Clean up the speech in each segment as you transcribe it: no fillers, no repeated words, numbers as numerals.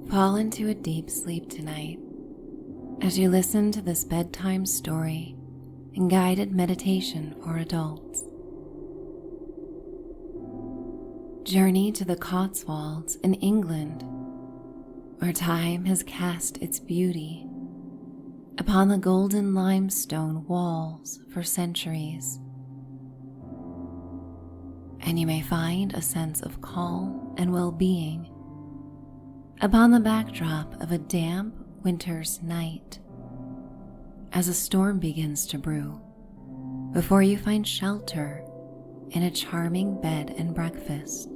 Fall into a deep sleep tonight as you listen to this bedtime story and guided meditation for adults. Journey to the Cotswolds in England, where time has cast its beauty upon the golden limestone walls for centuries. And you may find a sense of calm and well-being upon the backdrop of a damp winter's night as a storm begins to brew before you find shelter in a charming bed and breakfast.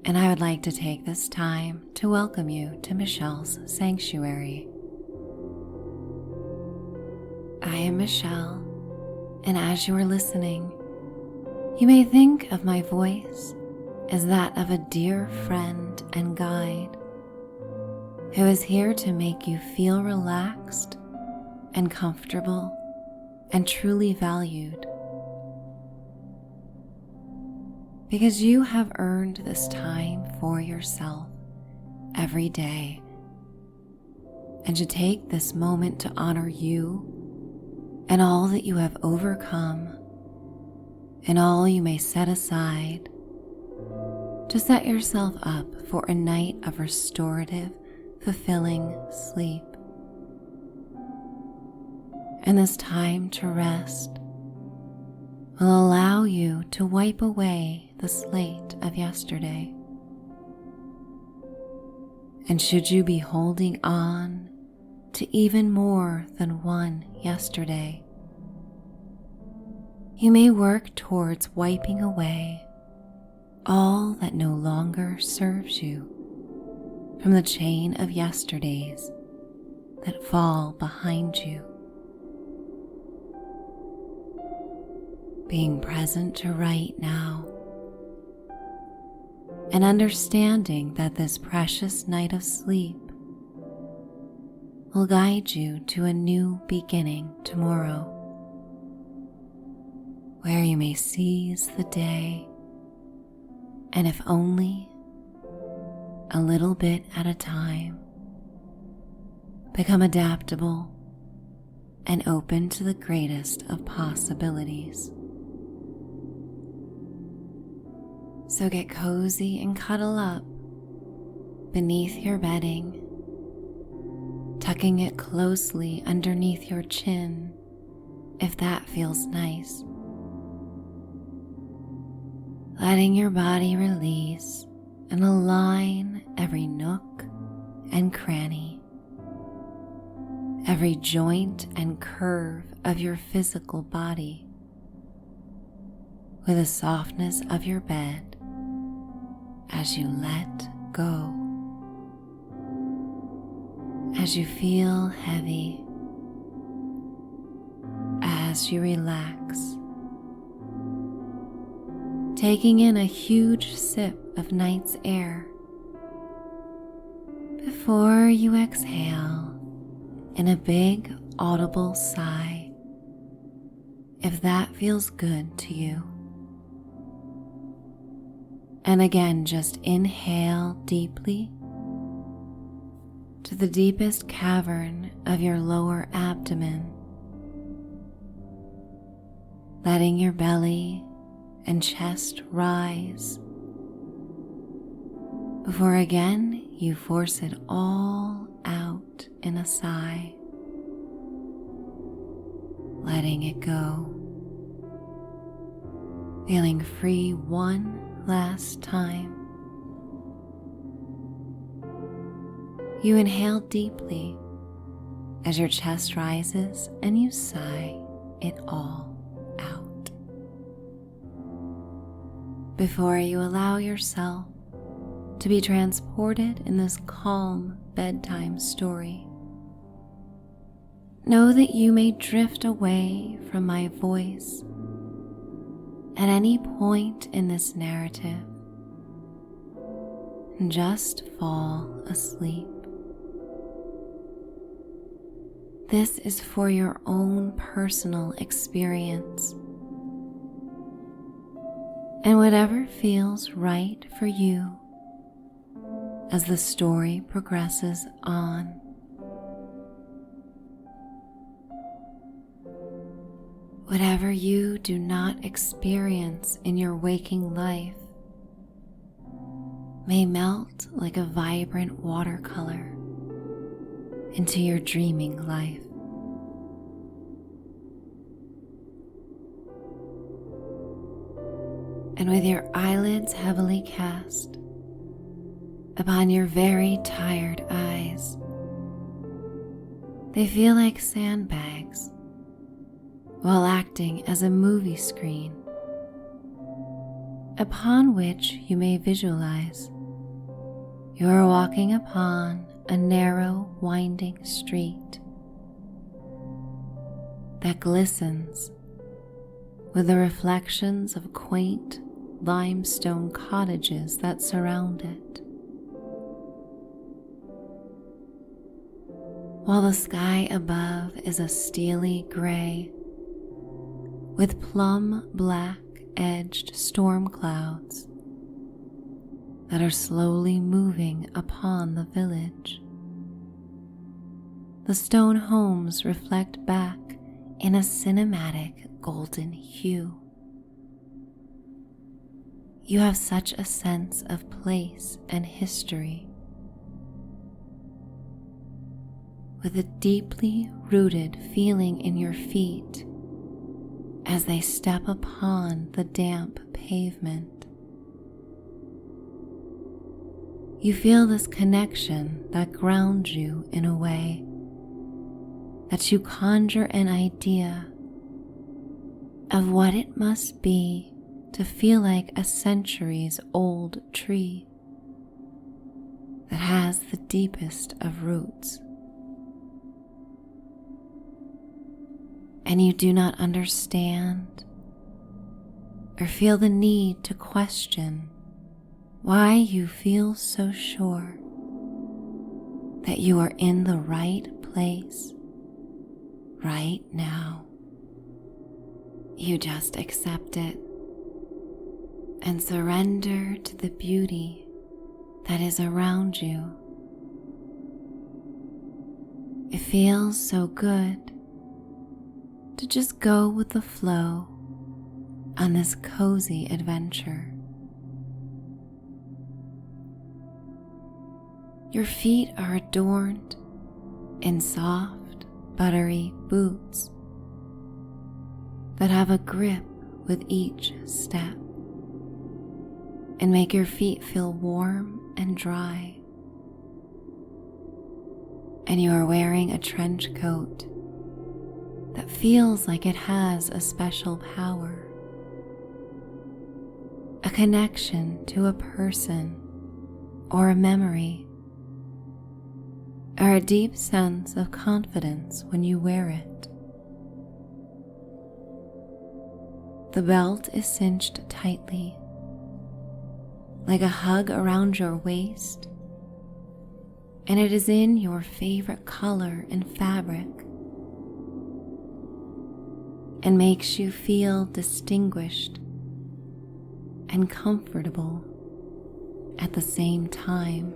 And I would like to take this time to welcome you to Michelle's Sanctuary. I am Michelle, and as you are listening, you may think of my voice as that of a dear friend and guide who is here to make you feel relaxed and comfortable and truly valued. Because you have earned this time for yourself every day, and to take this moment to honor you and all that you have overcome and all you may set aside to set yourself up for a night of restorative, fulfilling sleep. And this time to rest will allow you to wipe away the slate of yesterday. And should you be holding on to even more than one yesterday, you may work towards wiping away all that no longer serves you from the chain of yesterdays that fall behind you. Being present to right now and understanding that this precious night of sleep will guide you to a new beginning tomorrow, where you may seize the day, and if only a little bit at a time, become adaptable and open to the greatest of possibilities. So get cozy and cuddle up beneath your bedding, tucking it closely underneath your chin if that feels nice. Letting your body release and align every nook and cranny, every joint and curve of your physical body with the softness of your bed as you let go, as you feel heavy, as you relax, taking in a huge sip of night's air before you exhale in a big audible sigh, if that feels good to you. And again, just inhale deeply to the deepest cavern of your lower abdomen, letting your belly and chest rise before again you force it all out in a sigh, letting it go, feeling free one last time. You inhale deeply as your chest rises and you sigh it all out, before you allow yourself to be transported in this calm bedtime story. Know that you may drift away from my voice at any point in this narrative and just fall asleep. This is for your own personal experience, and whatever feels right for you as the story progresses on. Whatever you do not experience in your waking life may melt like a vibrant watercolor into your dreaming life. And with your eyelids heavily cast upon your very tired eyes, they feel like sandbags while acting as a movie screen upon which you may visualize you are walking upon a narrow, winding street that glistens with the reflections of quaint limestone cottages that surround it, while the sky above is a steely gray with plum black edged storm clouds that are slowly moving upon the village. The stone homes reflect back in a cinematic golden hue. You have such a sense of place and history, with a deeply rooted feeling in your feet as they step upon the damp pavement. You feel this connection that grounds you in a way that you conjure an idea of what it must be to feel like a centuries-old tree that has the deepest of roots. And you do not understand or feel the need to question why you feel so sure that you are in the right place right now. You just accept it and surrender to the beauty that is around you. It feels so good to just go with the flow on this cozy adventure. Your feet are adorned in soft, buttery boots that have a grip with each step and make your feet feel warm and dry. And you are wearing a trench coat that feels like it has a special power, a connection to a person or a memory, or a deep sense of confidence when you wear it. The belt is cinched tightly, like a hug around your waist, and it is in your favorite color and fabric, and makes you feel distinguished and comfortable at the same time,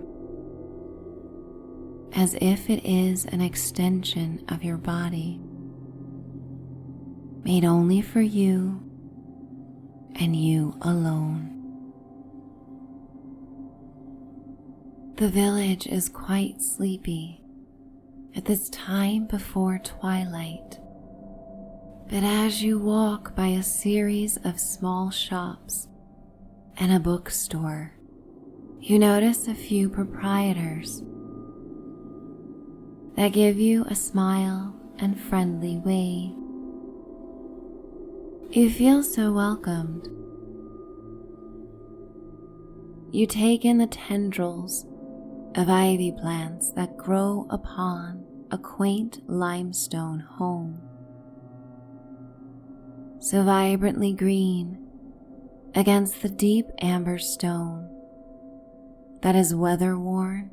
as if it is an extension of your body, made only for you and you alone. The village is quite sleepy at this time before twilight, but as you walk by a series of small shops and a bookstore, you notice a few proprietors that give you a smile and friendly wave. You feel so welcomed. You take in the tendrils of ivy plants that grow upon a quaint limestone home, so vibrantly green against the deep amber stone that is weather-worn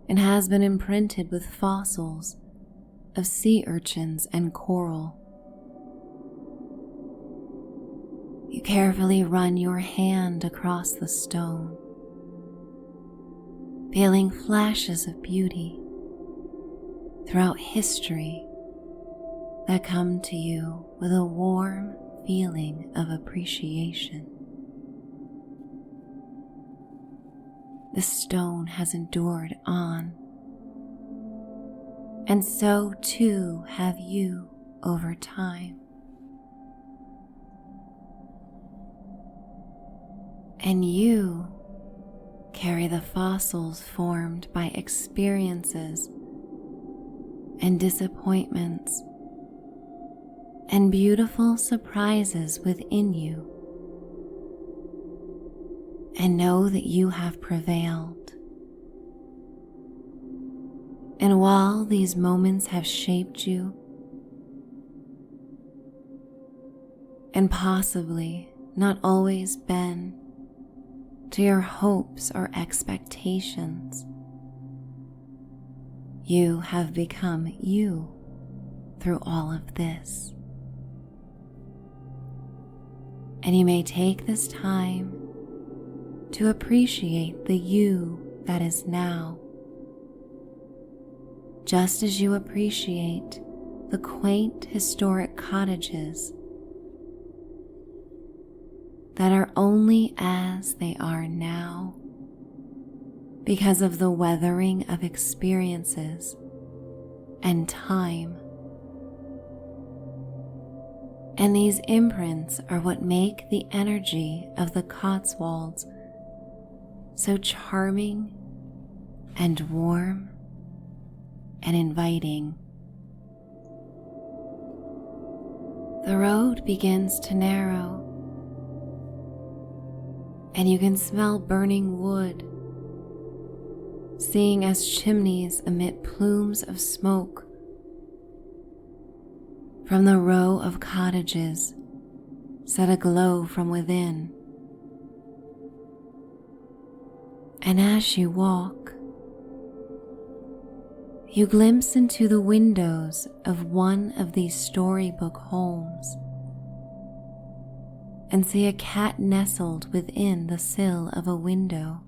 and has been imprinted with fossils of sea urchins and coral. You carefully run your hand across the stone, feeling flashes of beauty throughout history that come to you with a warm feeling of appreciation. The stone has endured on, and so too have you over time. And you carry the fossils formed by experiences and disappointments and beautiful surprises within you, and know that you have prevailed. And while these moments have shaped you, and possibly not always been to your hopes or expectations, you have become you through all of this. And you may take this time to appreciate the you that is now, just as you appreciate the quaint historic cottages that are only as they are now because of the weathering of experiences and time. And these imprints are what make the energy of the Cotswolds so charming and warm and inviting. The road begins to narrow, and you can smell burning wood, seeing as chimneys emit plumes of smoke from the row of cottages set aglow from within. And as you walk, you glimpse into the windows of one of these storybook homes and see a cat nestled within the sill of a window,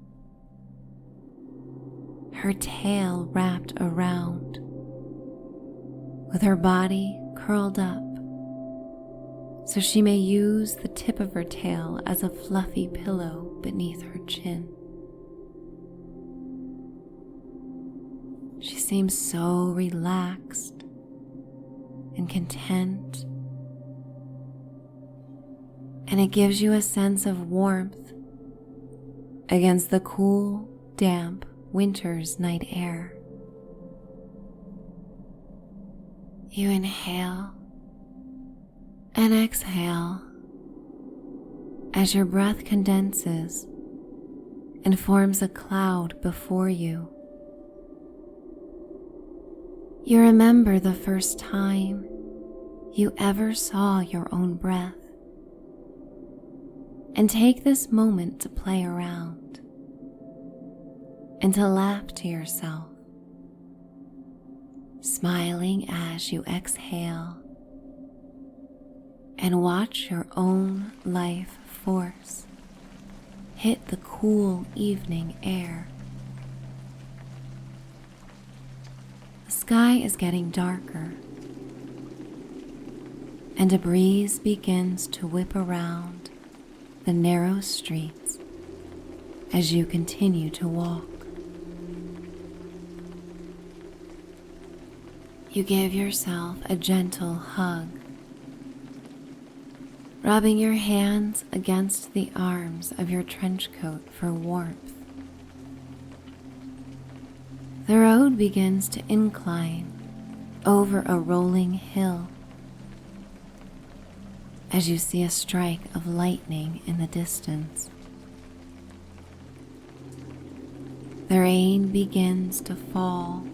her tail wrapped around, with her body curled up so she may use the tip of her tail as a fluffy pillow beneath her chin. She seems so relaxed and content, and it gives you a sense of warmth against the cool, damp winter's night air. You inhale and exhale as your breath condenses and forms a cloud before you. You remember the first time you ever saw your own breath, and take this moment to play around and to laugh to yourself, smiling as you exhale, and watch your own life force hit the cool evening air. The sky is getting darker, and a breeze begins to whip around the narrow streets as you continue to walk. You give yourself a gentle hug, rubbing your hands against the arms of your trench coat for warmth. The road begins to incline over a rolling hill as you see a strike of lightning in the distance. The rain begins to fall,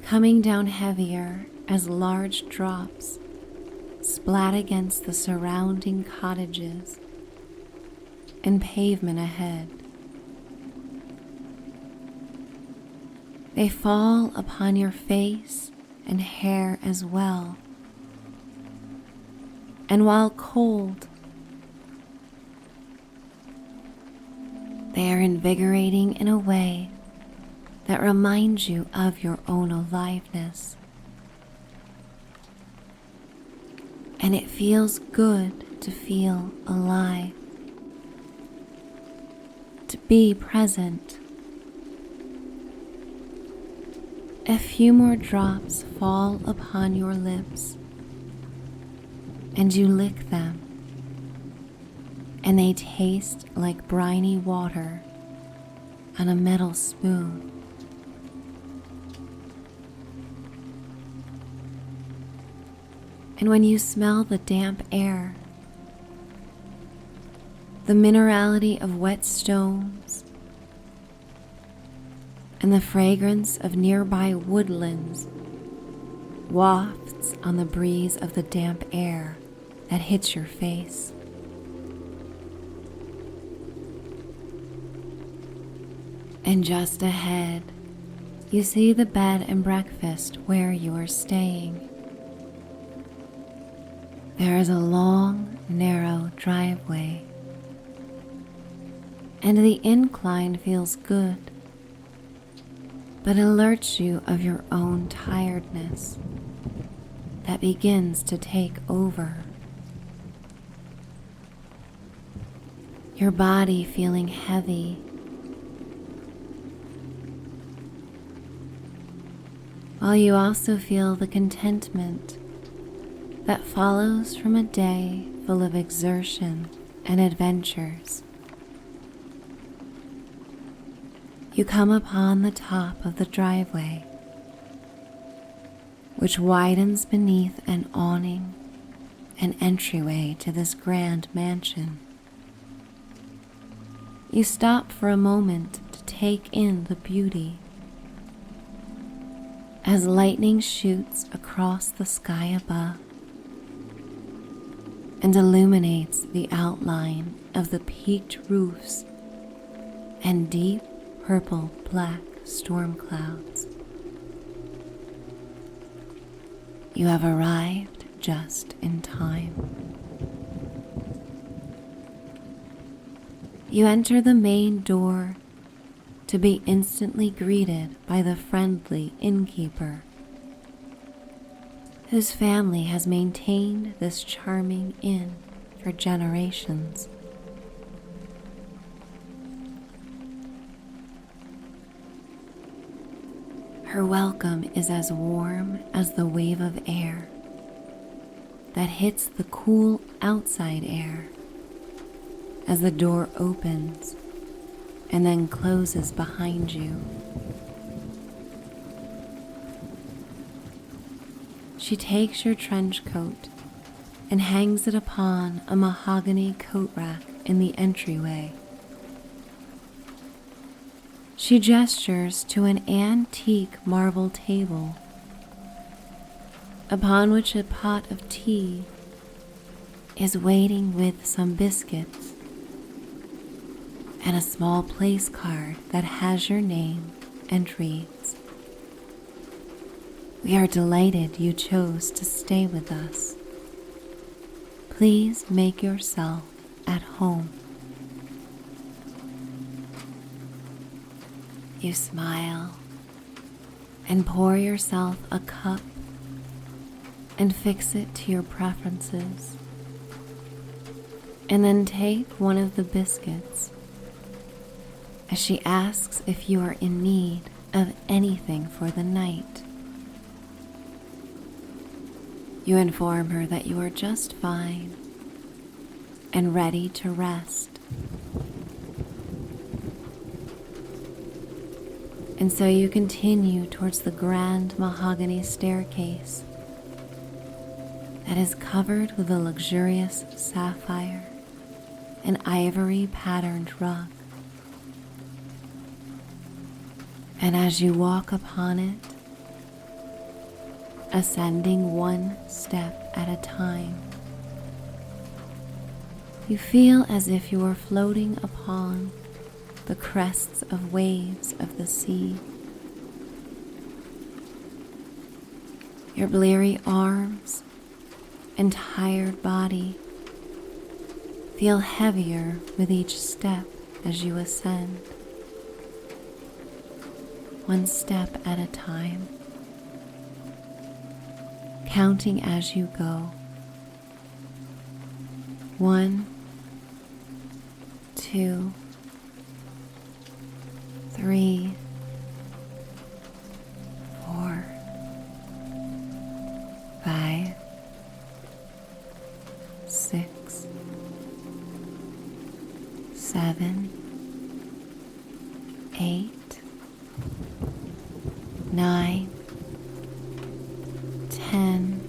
coming down heavier as large drops splat against the surrounding cottages and pavement ahead. They fall upon your face and hair as well, and while cold, They are invigorating in a way that reminds you of your own aliveness. And it feels good to feel alive, to be present. A few more drops fall upon your lips, and you lick them, and they taste like briny water on a metal spoon. And when you smell the damp air, the minerality of wet stones, and the fragrance of nearby woodlands wafts on the breeze of the damp air that hits your face. And just ahead, you see the bed and breakfast where you are staying. There is a long, narrow driveway, and the incline feels good, but alerts you of your own tiredness that begins to take over. Your body feeling heavy, while you also feel the contentment that follows from a day full of exertion and adventures. You come upon the top of the driveway, which widens beneath an awning and entryway to this grand mansion. You stop for a moment to take in the beauty as lightning shoots across the sky above and illuminates the outline of the peaked roofs and deep purple-black storm clouds. You have arrived just in time. You enter the main door to be instantly greeted by the friendly innkeeper, whose family has maintained this charming inn for generations. Her welcome is as warm as the wave of air that hits the cool outside air as the door opens and then closes behind you. She takes your trench coat and hangs it upon a mahogany coat rack in the entryway. She gestures to an antique marble table, upon which a pot of tea is waiting with some biscuits and a small place card that has your name and reads, "We are delighted you chose to stay with us. Please make yourself at home." You smile and pour yourself a cup and fix it to your preferences, and then take one of the biscuits as she asks if you are in need of anything for the night. You inform her that you are just fine and ready to rest. And so you continue towards the grand mahogany staircase that is covered with a luxurious sapphire and ivory patterned rug. And as you walk upon it, ascending one step at a time, you feel as if you are floating upon the crests of waves of the sea. Your bleary arms and tired body feel heavier with each step as you ascend, one step at a time, counting as you go. 1, 2, 3, 4, 5, 6, 7, 8, 9, 10,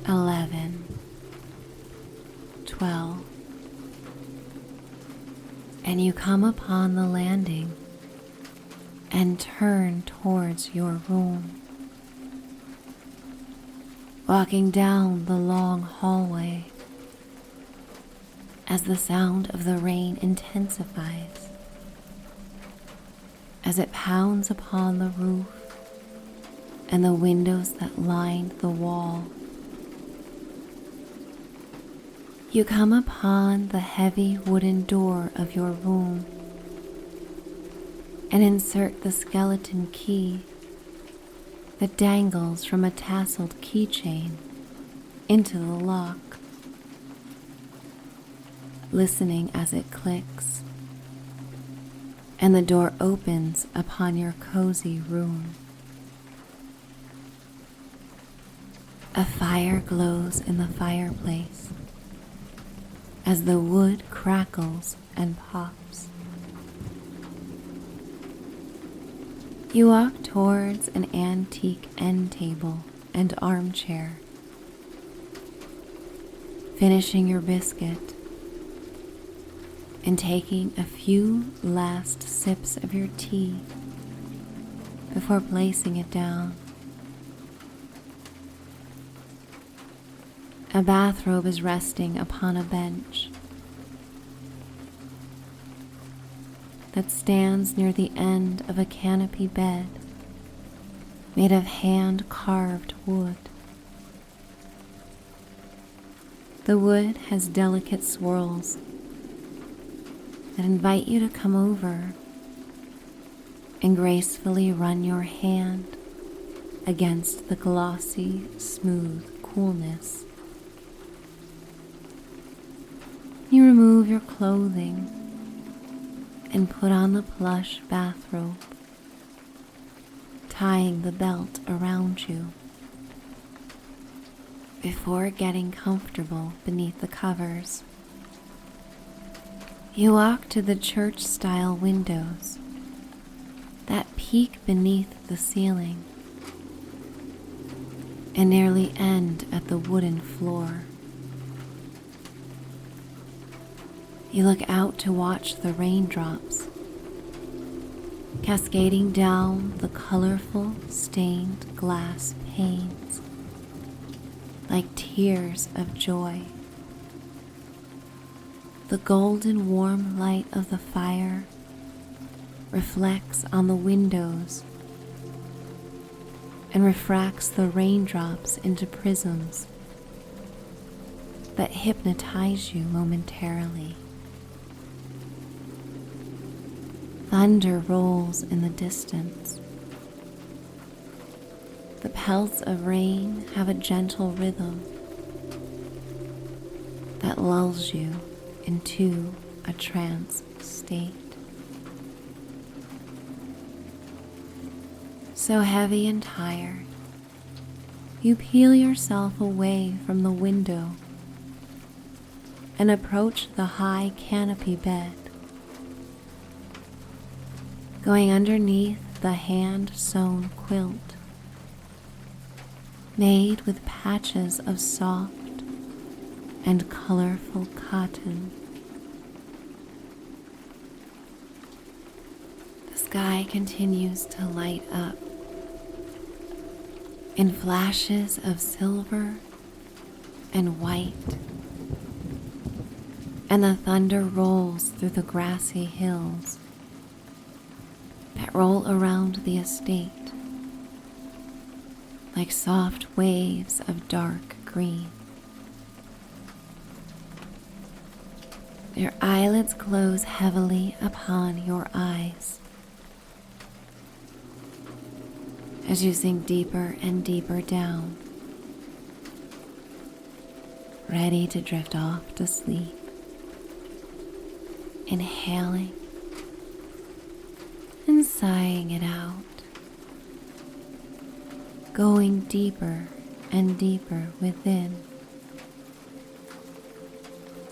11, 12, and you come upon the landing and turn towards your room, walking down the long hallway as the sound of the rain intensifies, as it pounds upon the roof and the windows that lined the wall. You come upon the heavy wooden door of your room and insert the skeleton key that dangles from a tasseled keychain into the lock, listening as it clicks, and the door opens upon your cozy room. A fire glows in the fireplace as the wood crackles and pops. You walk towards an antique end table and armchair, finishing your biscuit and taking a few last sips of your tea before placing it down. A bathrobe is resting upon a bench that stands near the end of a canopy bed made of hand-carved wood. The wood has delicate swirls that invite you to come over and gracefully run your hand against the glossy, smooth coolness. You remove your clothing and put on the plush bathrobe, tying the belt around you before getting comfortable beneath the covers. You walk to the church-style windows that peek beneath the ceiling and nearly end at the wooden floor. You look out to watch the raindrops cascading down the colorful stained glass panes like tears of joy. The golden warm light of the fire reflects on the windows and refracts the raindrops into prisms that hypnotize you momentarily. Thunder rolls in the distance. The pelts of rain have a gentle rhythm that lulls you into a trance state. So heavy and tired, you peel yourself away from the window and approach the high canopy bed, going underneath the hand-sewn quilt made with patches of soft and colorful cotton. The sky continues to light up in flashes of silver and white, and the thunder rolls through the grassy hills that roll around the estate like soft waves of dark green. Your eyelids close heavily upon your eyes as you sink deeper and deeper down, ready to drift off to sleep. Inhaling and sighing it out, going deeper and deeper within,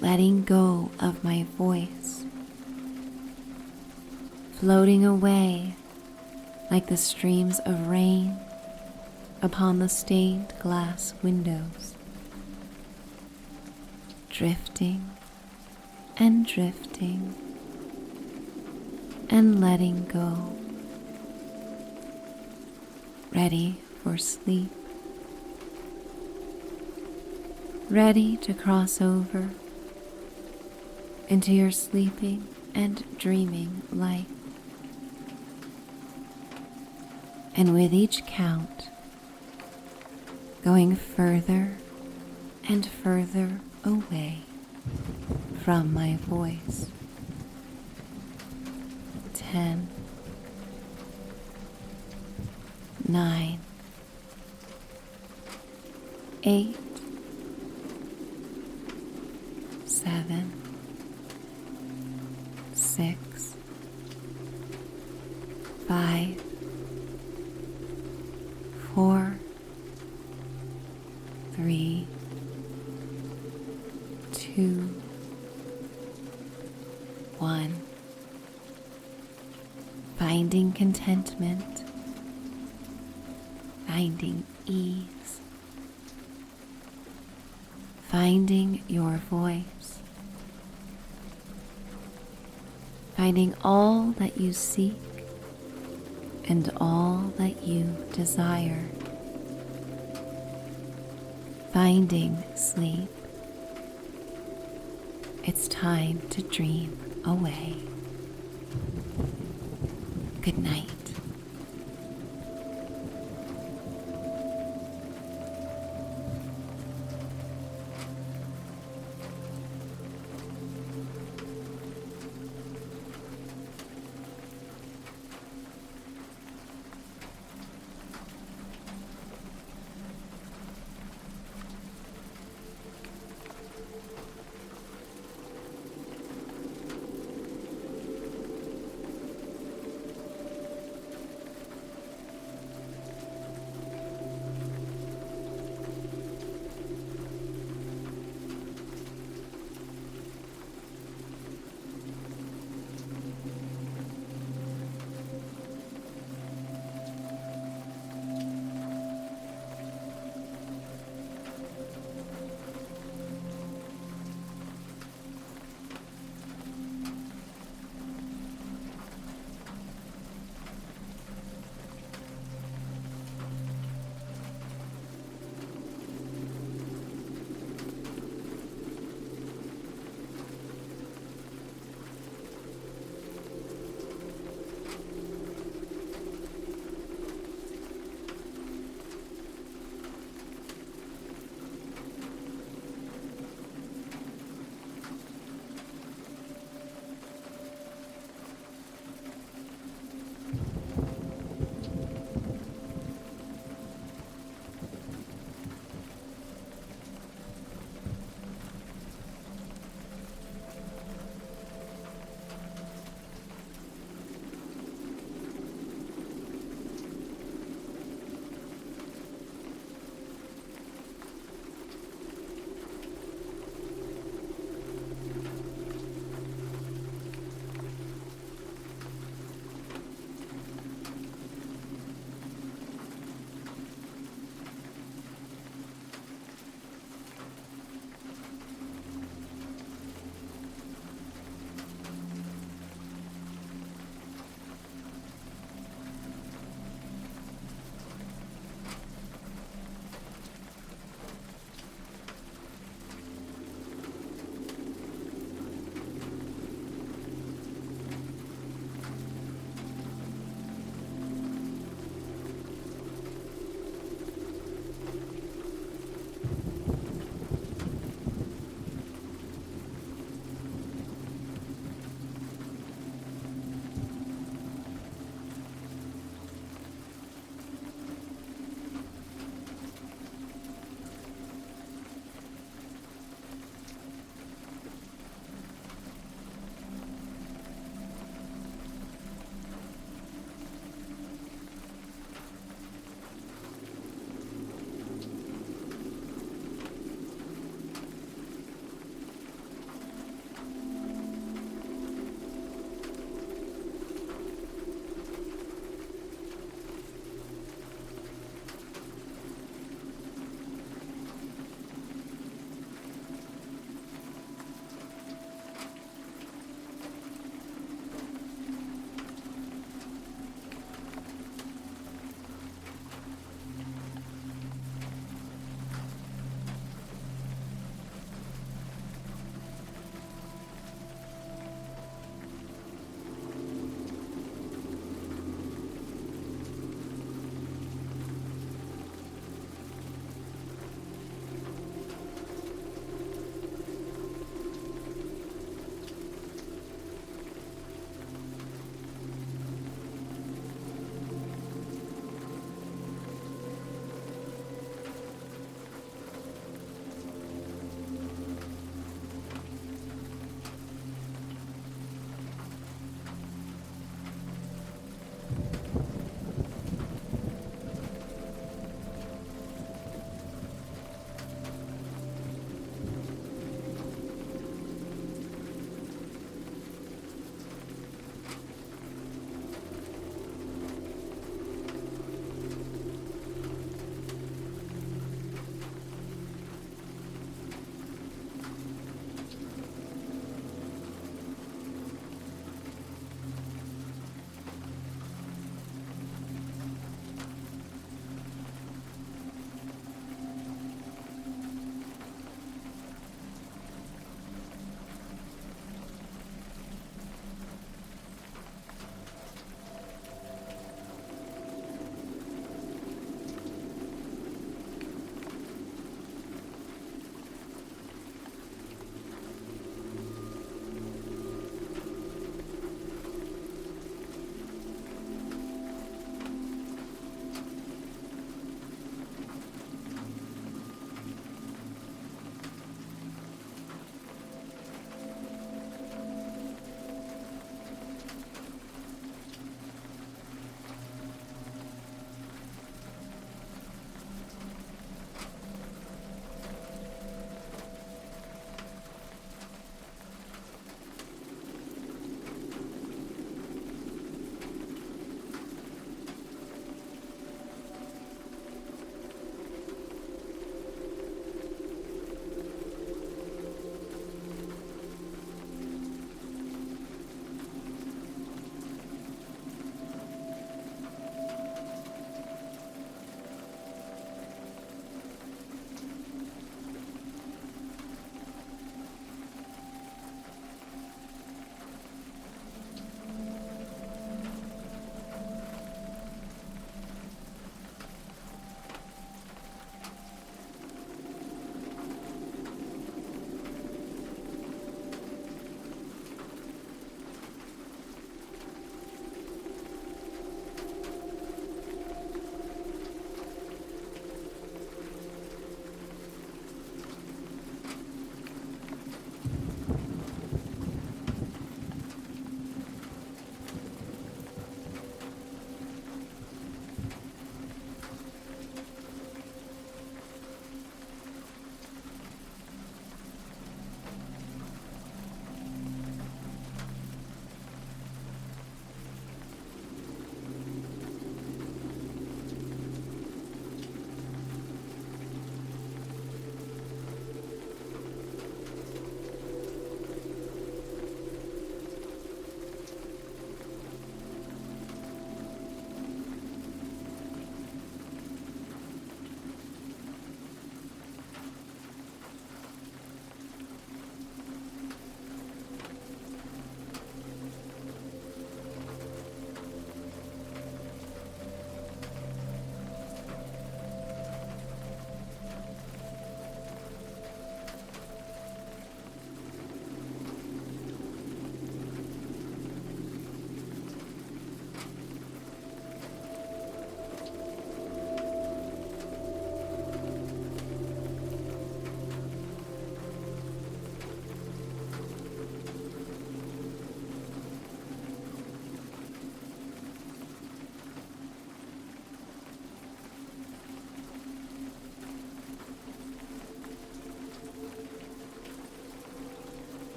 letting go of my voice, floating away like the streams of rain upon the stained glass windows, drifting and drifting and letting go, ready for sleep, ready to cross over into your sleeping and dreaming life. And with each count, going further and further away from my voice. 10, 9, 8, 7, 6, 5, 4, 3, 2, 1. Finding contentment, finding ease, finding your voice, finding all that you seek and all that you desire, finding sleep. It's time to dream away. Good night.